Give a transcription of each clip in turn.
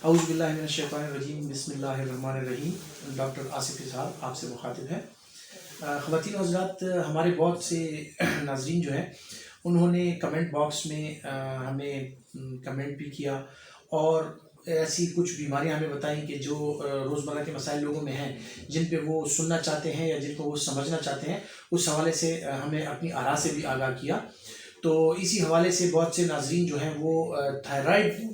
औज़ुबिल्लाहिमिनश्शैतानिर्रजीम बिस्मिल्लाहिर्रहमानिर्रहीम। डॉक्टर आसिफ इसहाक आपसे मुखातिब है। ख़वातीन और हज़रात, हमारे बहुत से नाज़रीन जो हैं उन्होंने कमेंट बॉक्स में हमें कमेंट भी किया और ऐसी कुछ बीमारियां हमें बताई कि जो रोज़मर्रा के मसाइल लोगों में हैं, जिन पे वो सुनना चाहते हैं या जिनको वो समझना चाहते हैं, उस हवाले से हमें अपनी आरा से भी आगाह किया। तो इसी हवाले से बहुत से नाज़रीन जो हैं वो थायराइड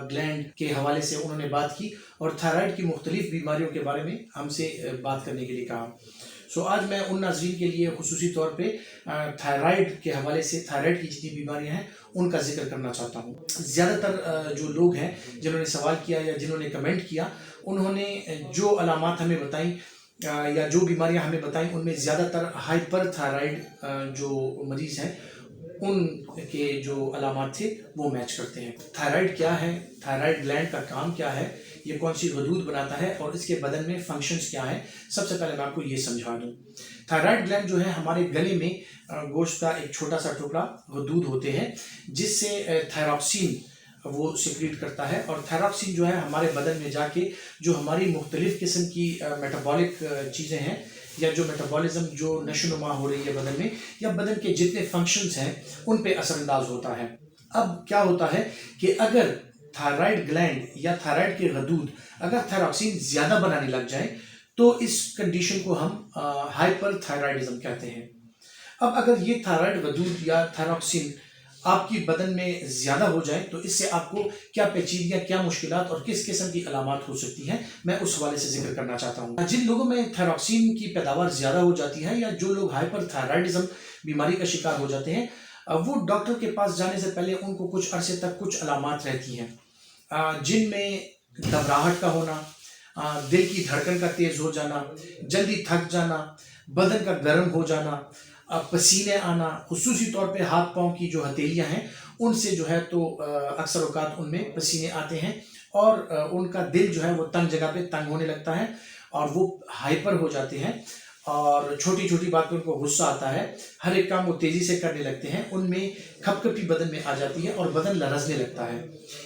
ग्लैंड के हवाले से उन्होंने बात की और थायराइड की मुख्तलिफ़ बीमारियों के बारे में हमसे बात करने के लिए कहा। सो आज मैं उन नाज़रीन के लिए खुसूसी तौर पे थायराइड के हवाले से थायराइड की जितनी बीमारियां हैं उनका जिक्र करना चाहता हूँ। ज़्यादातर जो लोग हैं जिन्होंने सवाल किया या जिन्होंने कमेंट किया, उन्होंने जो अलामात हमें बताई या जो बीमारियां हमें बताई, उनमें ज़्यादातर हाइपर थायराइड जो मरीज़ हैं उनके जो अलामात थे वो मैच करते हैं। थायराइड क्या है, थायराइड ग्लैंड का काम क्या है, ये कौन सी गदूद बनाता है और इसके बदन में फंक्शंस क्या हैं, सबसे पहले मैं आपको ये समझा दूँ। थायराइड ग्लैंड जो है हमारे गले में गोश्त का एक छोटा सा टुकड़ा गदूद होते हैं जिससे थायरॉक्सिन वो सिक्रीट करता है और थायरॉक्सिन जो है हमारे बदन में जाके जो हमारी मुख्तलिफ़ किस्म की मेटाबॉलिक चीज़ें हैं या जो मेटाबॉलिज्म जो नशोनुमा हो रही है बदन में या बदन के जितने फंक्शंस हैं उन पे असरअंदाज होता है। अब क्या होता है कि अगर थायराइड ग्लैंड या थायराइड के गदूद अगर थायरॉक्सिन ज़्यादा बनाने लग जाए तो इस कंडीशन को हम हाइपर थायराइडिज्म कहते हैं। अब अगर ये थायराइड गदूद या थायरॉक्सिन आपकी बदन में ज़्यादा हो जाए तो इससे आपको क्या पेचीदगियाँ, क्या मुश्किलात और किस किस्म की अलामात हो सकती हैं, मैं उस हवाले से जिक्र करना चाहता हूँ। जिन लोगों में थायरॉक्सिन की पैदावार ज़्यादा हो जाती है या जो लोग हाइपर थायराइडिज्म बीमारी का शिकार हो जाते हैं, वो डॉक्टर के पास जाने से पहले उनको कुछ अरसे तक कुछ अलामात रहती हैं जिनमें घबराहट का होना, दिल की धड़कन का तेज़ हो जाना, जल्दी थक जाना, बदन का गर्म हो जाना, पसीने आना, खुसूसी तौर पे हाथ पाँव की जो हथेलियाँ हैं उनसे जो है तो अक्सर औकात उनमें पसीने आते हैं और उनका दिल जो है वो तंग जगह पे तंग होने लगता है और वो हाइपर हो जाते हैं और छोटी छोटी बात पर उनको गुस्सा आता है, हर एक काम वो तेज़ी से करने लगते हैं, उनमें खपखपी बदन में आ जाती है और बदन लरजने लगता है।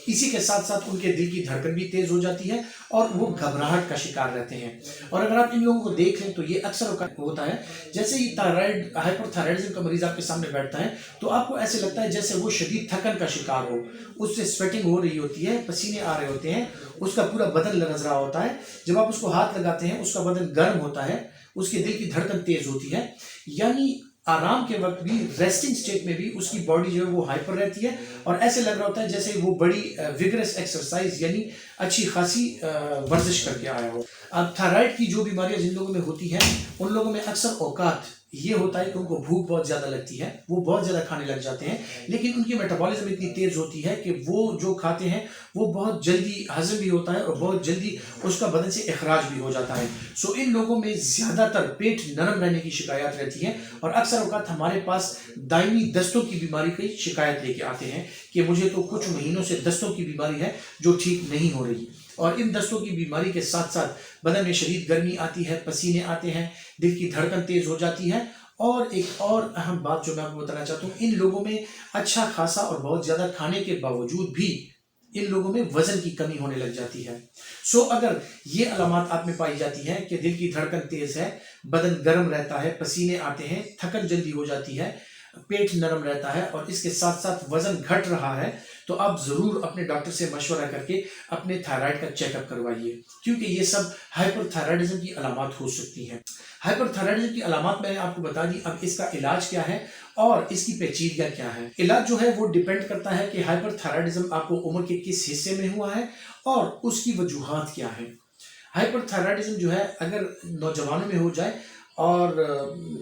इसी के साथ साथ उनके दिल की धड़कन भी तेज़ हो जाती है और वो घबराहट का शिकार रहते हैं। और अगर आप इन लोगों को देख लें तो ये अक्सर होता है, जैसे ही थायराइड हाइपर थायराइडिज्म का मरीज़ आपके सामने बैठता है तो आपको ऐसे लगता है जैसे वो शदीद थकन का शिकार हो, उससे स्वेटिंग हो रही होती है, पसीने आ रहे होते हैं, उसका पूरा बदन लरज रहा होता है। जब आप उसको हाथ लगाते हैं उसका बदन गर्म होता है, उसके दिल की धड़कन तेज होती है, यानी आराम के वक्त भी, रेस्टिंग स्टेट में भी उसकी बॉडी जो है वो हाइपर रहती है और ऐसे लग रहा होता है जैसे वो बड़ी विगरस एक्सरसाइज यानी अच्छी खासी वर्जिश करके आया हो। अब थायराइड की जो बीमारियां जिन लोगों में होती हैं उन लोगों में अक्सर औकात ये होता है कि उनको भूख बहुत ज़्यादा लगती है, वो बहुत ज़्यादा खाने लग जाते हैं, लेकिन उनकी मेटाबॉलिज्म इतनी तेज़ होती है कि वो जो खाते हैं वो बहुत जल्दी हजम भी होता है और बहुत जल्दी उसका बदन से अखराज भी हो जाता है। सो इन लोगों में ज़्यादातर पेट नरम रहने की शिकायत रहती है और अक्सर औकात हमारे पास दायमी दस्तों की बीमारी की शिकायत लेके आते हैं कि मुझे तो कुछ महीनों से दस्तों की बीमारी है जो ठीक नहीं हो रही। और इन दस्तों की बीमारी के साथ साथ बदन में शदीद गर्मी आती है, पसीने आते हैं, दिल की धड़कन तेज़ हो जाती है और एक और अहम बात जो मैं आपको बताना चाहता हूँ, इन लोगों में अच्छा खासा और बहुत ज़्यादा खाने के बावजूद भी इन लोगों में वज़न की कमी होने लग जाती है। सो अगर ये अलामात आप में पाई जाती है कि दिल की धड़कन तेज़ है, बदन गर्म रहता है, पसीने आते हैं, थकन जल्दी हो जाती है, पेट नरम रहता है और इसके साथ साथ वज़न घट रहा है, तो आप ज़रूर अपने डॉक्टर से मशवरा करके अपने थायराइड का चेकअप करवाइए, क्योंकि ये सब हाइपर थायराइडिज्म की अलामात हो सकती हैं। हाइपर थायराइडिज्म की अलामात मैंने आपको बता दी, अब इसका इलाज क्या है और इसकी पेचीदगियाँ क्या है। इलाज जो है वो डिपेंड करता है कि हाइपर थायराइडिज्म आपको उम्र के किस हिस्से में हुआ है और उसकी वजूहात क्या है। हाइपर थायराइडिज्म जो है अगर नौजवानों में हो जाए और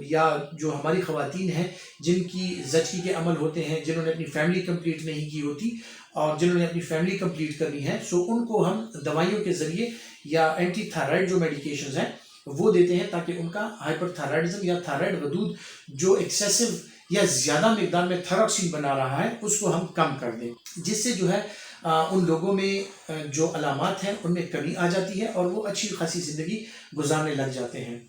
या जो हमारी ख़वातीन हैं जिनकी ज़चगी के अमल होते हैं, जिन्होंने अपनी फैमिली कंप्लीट नहीं की होती और जिन्होंने अपनी फैमिली कंप्लीट करनी है, सो उनको हम दवाइयों के ज़रिए या एंटी थायराइड जो मेडिकेशंस हैं वो देते हैं ताकि उनका हाइपर थायराइडिज्म या थायराइड गदूद जो एक्सेसिव या ज़्यादा मिकदार में थायरॉक्सिन बना रहा है उसको हम कम कर दें, जिससे जो है उन लोगों में जो अलामात हैं उनमें कमी आ जाती है और वो अच्छी खासी ज़िंदगी गुजारने लग जाते हैं।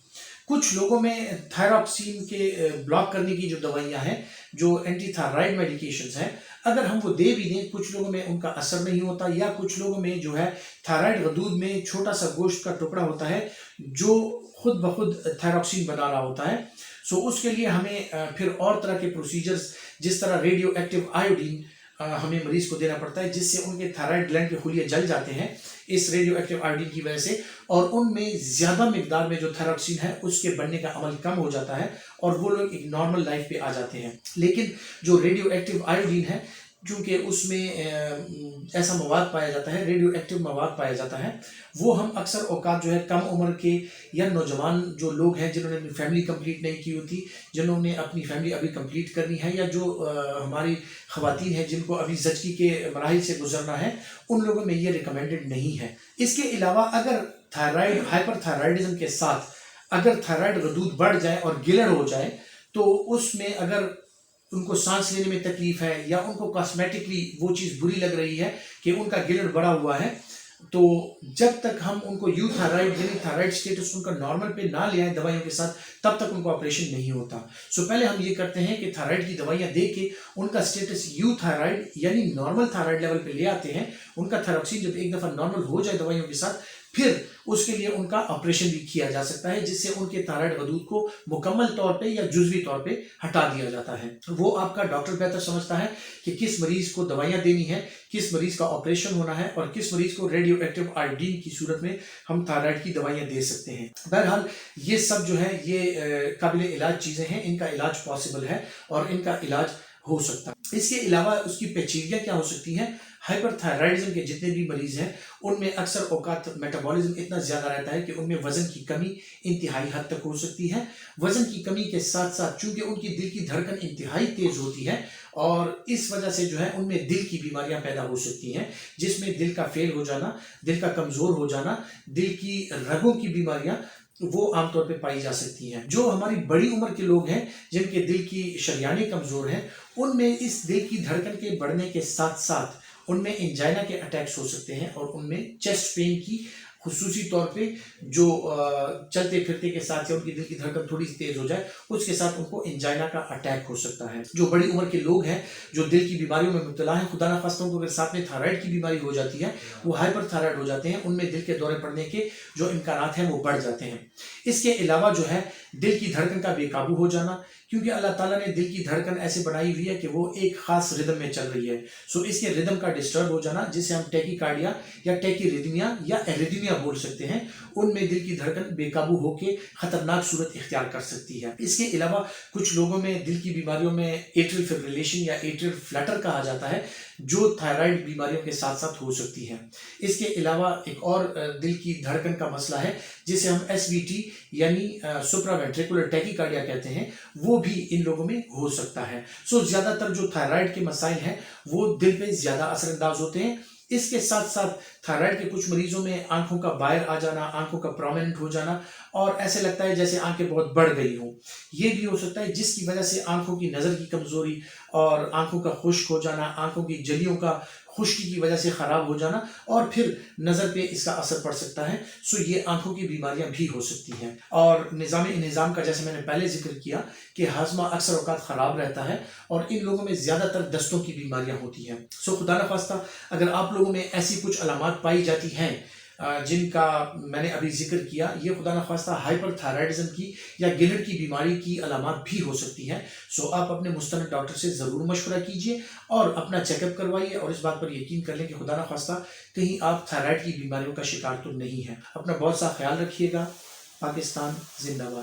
کچھ لوگوں میں تھائراکسین کے بلاک کرنے کی جو دوائیاں ہیں، جو اینٹی تھائرائڈ میڈیکیشنز ہیں، اگر ہم وہ دے بھی دیں، کچھ لوگوں میں ان کا اثر نہیں ہوتا، یا کچھ لوگوں میں جو ہے تھائرائڈ غدود میں چھوٹا سا گوشت کا ٹکڑا ہوتا ہے جو خود بخود تھائراکسین بنا رہا ہوتا ہے. سو اس کے لیے ہمیں پھر اور طرح کے پروسیجرز، جس طرح ریڈیو ایکٹیو آیوڈین ہمیں مریض کو دینا پڑتا ہے، جس سے ان کے تھائرائڈ گلینڈ کے خلیے جل جاتے ہیں اس ریڈیو ایکٹیو آیوڈین کی وجہ سے، اور ان میں زیادہ مقدار میں جو تھائراکسین ہے اس کے بننے کا عمل کم ہو جاتا ہے، اور وہ لوگ ایک نارمل لائف پہ آ جاتے ہیں. لیکن جو ریڈیو ایکٹیو آیوڈین ہے، چونکہ اس میں ایسا مواد پایا جاتا ہے، ریڈیو ایکٹیو مواد پایا جاتا ہے، وہ ہم اکثر اوقات جو ہے کم عمر کے یا نوجوان جو لوگ ہیں جنہوں نے اپنی فیملی کمپلیٹ نہیں کی ہوتی، جنہوں نے اپنی فیملی ابھی کمپلیٹ کرنی ہے، یا جو ہماری خواتین ہیں جن کو ابھی زچگی کے مراحل سے گزرنا ہے، ان لوگوں میں یہ ریکمینڈڈ نہیں ہے. اس کے علاوہ اگر تھائرائڈ ہائپر تھائرائڈزم کے ساتھ اگر تھائرائڈ غدود بڑھ جائے اور گلڑ ہو جائے، تو اس میں اگر ان کو سانس لینے میں تکلیف ہے، یا ان کو کاسمیٹکلی وہ چیز بری لگ رہی ہے کہ ان کا گلڑ بڑا ہوا ہے، تو جب تک ہم ان کو یو تھائرائڈ یعنی تھائرائڈ سٹیٹس ان کا نارمل پہ نہ لے آئیں دوائیوں کے ساتھ، تب تک ان کو آپریشن نہیں ہوتا. سو پہلے ہم یہ کرتے ہیں کہ تھائرائڈ کی دوائیاں دے کے ان کا سٹیٹس یو تھائرائڈ یعنی نارمل تھائرائڈ لیول پہ لے آتے ہیں. ان کا تھائراکسین جب ایک دفعہ نارمل ہو جائے دوائیوں کے ساتھ، پھر اس کے لیے ان کا آپریشن بھی کیا جا سکتا ہے، جس سے ان کے تھائرائڈ غدود کو مکمل طور پہ یا جزوی طور پہ ہٹا دیا جاتا ہے. وہ آپ کا ڈاکٹر بہتر سمجھتا ہے کہ کس مریض کو دوائیاں دینی ہے، کس مریض کا آپریشن ہونا ہے، اور کس مریض کو ریڈیو ایکٹیو آیوڈین کی صورت میں ہم تھائرائڈ کی دوائیاں دے سکتے ہیں. بہرحال یہ سب جو ہے یہ قابل علاج چیزیں ہیں، ان کا علاج پاسبل ہے اور ان کا علاج ہو سکتا ہے. اس کے علاوہ اس کی پیچیدگیاں کیا ہو سکتی ہیں؟ ہائپر تھائرائڈزم کے جتنے بھی مریض ہیں ان میں اکثر اوقات میٹابولزم اتنا زیادہ رہتا ہے کہ ان میں وزن کی کمی انتہائی حد تک ہو سکتی ہے. وزن کی کمی کے ساتھ ساتھ چونکہ ان کی دل کی دھڑکن انتہائی تیز ہوتی ہے، اور اس وجہ سے جو ہے ان میں دل کی بیماریاں پیدا ہو سکتی ہیں، جس میں دل کا فیل ہو جانا، دل کا کمزور ہو جانا، دل کی رگوں کی بیماریاں وہ عام طور پہ پائی جا سکتی ہیں. جو ہماری بڑی عمر کے لوگ ہیں جن کے دل کی شریانیں کمزور ہیں، ان میں اس دل کی دھڑکن کے بڑھنے کے ساتھ ساتھ ان میں انجائنا کے اٹیکس ہو سکتے ہیں، اور ان میں چیسٹ پین کی خصوصی طور پہ جو چلتے پھرتے کے ساتھ یا ان کی دل کی دھڑکن تھوڑی سی تیز ہو جائے اس کے ساتھ ان کو انجائنا کا اٹیک ہو سکتا ہے. جو بڑی عمر کے لوگ ہیں جو دل کی بیماریوں میں مبتلا ہیں، خدا نخواستہ ان کو اگر ساتھ میں تھائرائڈ کی بیماری ہو جاتی ہے، وہ ہائپر تھائرائڈ ہو جاتے ہیں، ان میں دل کے دورے پڑنے کے جو امکانات ہیں وہ بڑھ جاتے ہیں. اس کے علاوہ جو ہے دل کی دھڑکن کا بے قابو ہو جانا، کیونکہ اللہ تعالیٰ نے دل کی دھڑکن ایسے بنائی ہوئی ہے کہ وہ ایک خاص ردم میں چل رہی ہے. سو اس کے ردم کا ڈسٹرب ہو جانا، جسے ہم ٹیکی کارڈیا یا ٹیکی ریدمیا یا ایریدمیا بول سکتے ہیں، ان میں دل کی دھڑکن بے قابو ہو کے خطرناک صورت اختیار کر سکتی ہے. اس کے علاوہ کچھ لوگوں میں دل کی بیماریوں میں ایٹریل فبریلیشن یا ایٹریل فلٹر کہا جاتا ہے، جو تھائرائڈ بیماریوں کے ساتھ ساتھ ہو سکتی ہے. اس کے علاوہ ایک اور دل کی دھڑکن کا مسئلہ ہے جسے ہم ایس وی ٹی یعنی سپرا وینٹریکولر ٹیکی کارڈیا کہتے ہیں، وہ بھی ان لوگوں میں ہو سکتا ہے. سو زیادہ تر جو تھائرائڈ کے مسائل ہیں وہ دل پہ زیادہ اثر انداز ہوتے ہیں. اس کے ساتھ ساتھ تھائرائڈ کے کچھ مریضوں میں آنکھوں کا باہر آ جانا، آنکھوں کا پرومیننٹ ہو جانا، اور ایسے لگتا ہے جیسے آنکھیں بہت بڑھ گئی ہوں، یہ بھی ہو سکتا ہے، جس کی وجہ سے آنکھوں کی نظر کی کمزوری اور آنکھوں کا خشک ہو جانا، آنکھوں کی جلیوں کا خشکی کی وجہ سے خراب ہو جانا، اور پھر نظر پہ اس کا اثر پڑ سکتا ہے. سو یہ آنکھوں کی بیماریاں بھی ہو سکتی ہیں. اور نظام کا جیسے میں نے پہلے ذکر کیا کہ ہاضمہ اکثر اوقات خراب رہتا ہے، اور ان لوگوں میں زیادہ تر دستوں کی بیماریاں ہوتی ہیں. سو خدا نخواستہ اگر آپ لوگوں میں ایسی کچھ علامات پائی جاتی ہیں جن کا میں نے ابھی ذکر کیا، یہ خدا نخواستہ ہائپر تھائرائڈزم کی یا گلڑ کی بیماری کی علامات بھی ہو سکتی ہیں. سو آپ اپنے مستند ڈاکٹر سے ضرور مشورہ کیجئے اور اپنا چیک اپ کروائیے، اور اس بات پر یقین کر لیں کہ خدا نخواستہ کہیں آپ تھائرائڈ کی بیماریوں کا شکار تو نہیں ہیں. اپنا بہت سا خیال رکھیے گا. پاکستان زندہ باد.